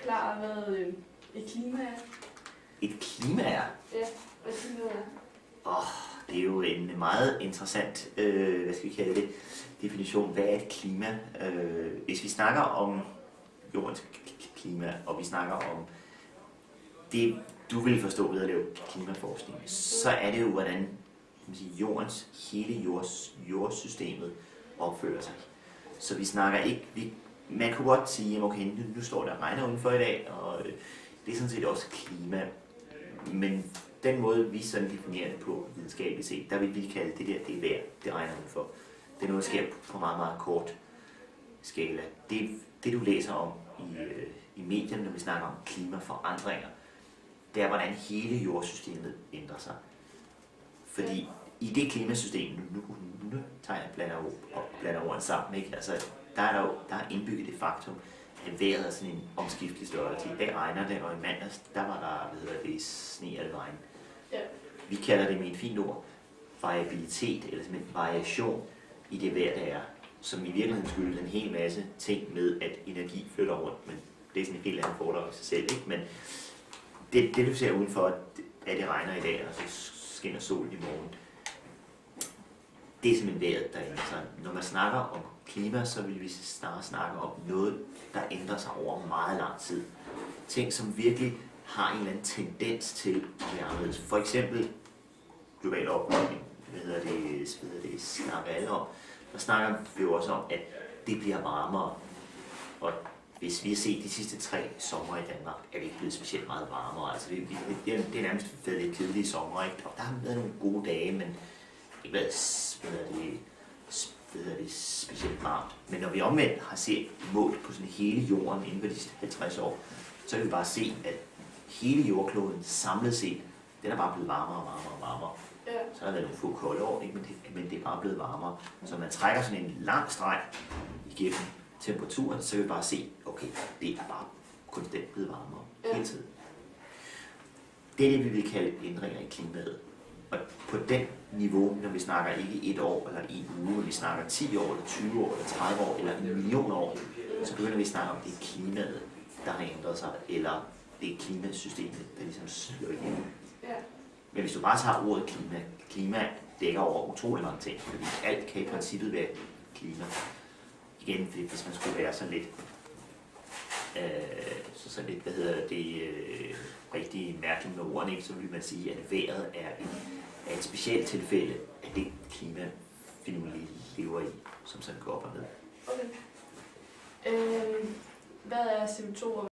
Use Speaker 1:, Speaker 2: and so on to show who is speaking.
Speaker 1: forklare, hvad et klima er?
Speaker 2: Et klima er?
Speaker 1: Ja, hvad klima er?
Speaker 2: Det er jo en meget interessant, hvad skal vi kalde det, definition. Hvad er et klima? Hvis vi snakker om jordens klima, og vi snakker om det, du vil forstå ved at lave klimaforskning, så er det jo, hvordan hele jordsystemet opfører sig. Så vi snakker ikke, man kunne godt sige, okay, nu står der regner udenfor i dag, og det er sådan set også klima. Men den måde, vi sådan definerer det på videnskabeligt set, der vil vi kalde det der, det er vejr, det regner udenfor. Det er noget, der sker på meget, meget kort skala. Det du læser om i medierne, når vi snakker om klimaforandringer, det er, hvordan hele jordsystemet ændrer sig. Fordi i det klimasystem, nu tager jeg blander ordene sammen, ikke? Altså, der er indbygget det faktum, at vejret er sådan en omskiftelig størrelse. I dag regner det, og i mandags, der var der, sne eller regn.
Speaker 1: Ja.
Speaker 2: Vi kalder det med et fint ord variabilitet, eller simpelthen variation i det vejr, der er, som i virkeligheden skyldes en hel masse ting med, at energi flytter rundt, men det er sådan en helt anden foredrag i sig selv, ikke? Men det du ser udenfor, at det regner i dag, og så skinner solen i morgen, det er simpelthen vejret, der ændrer sig. Når man snakker om klima, så vil vi snarere snakke om noget, der ændrer sig over meget lang tid. Ting, som virkelig har en eller anden tendens til at være anderledes. For eksempel global opvarmning, det snakker alle om. Der snakker vi jo også om, at det bliver varmere. Og hvis vi har set de sidste 3 sommer i Danmark, er det ikke blevet specielt meget varmere. Altså det er nærmest været lidt kedelige sommer, ikke? Og der har været nogle gode dage, men ikke været specielt varmt. Men når vi omvendt har set mål på sådan hele jorden inden for de sidste 50 år, så kan vi bare se, at hele jordkloden samlet set, den er bare blevet varmere og varmere og varmere.
Speaker 1: Ja.
Speaker 2: Så har der været nogle få kolde år, ikke? Men det er bare blevet varmere. Så man trækker sådan en lang streg igennem temperaturen, så kan vi bare se, okay, det er bare konstant blevet varmere hele tiden. Det er det, vi vil kalde ændringer i klimaet. Og på den niveau, når vi snakker ikke 1 år eller 1 uge, men vi snakker 10 år, eller 20 år, eller 30 år, eller 1 million år, så begynder vi at snakke om, det er klimaet, der har ændret sig, eller det er klimasystemet, der ligesom slår igennem.
Speaker 1: Ja.
Speaker 2: Men hvis du bare tager ordet klima dækker over utrolig mange ting, fordi alt kan i princippet være klima. Igen, hvis man skulle være sådan lidt, rigtig mærkeligt med ordene, ikke, så vil man sige, at vejret er et specielt tilfælde af det klima, vi nu lever i, som sådan går op og ned.
Speaker 1: Okay. Hvad er CO2 og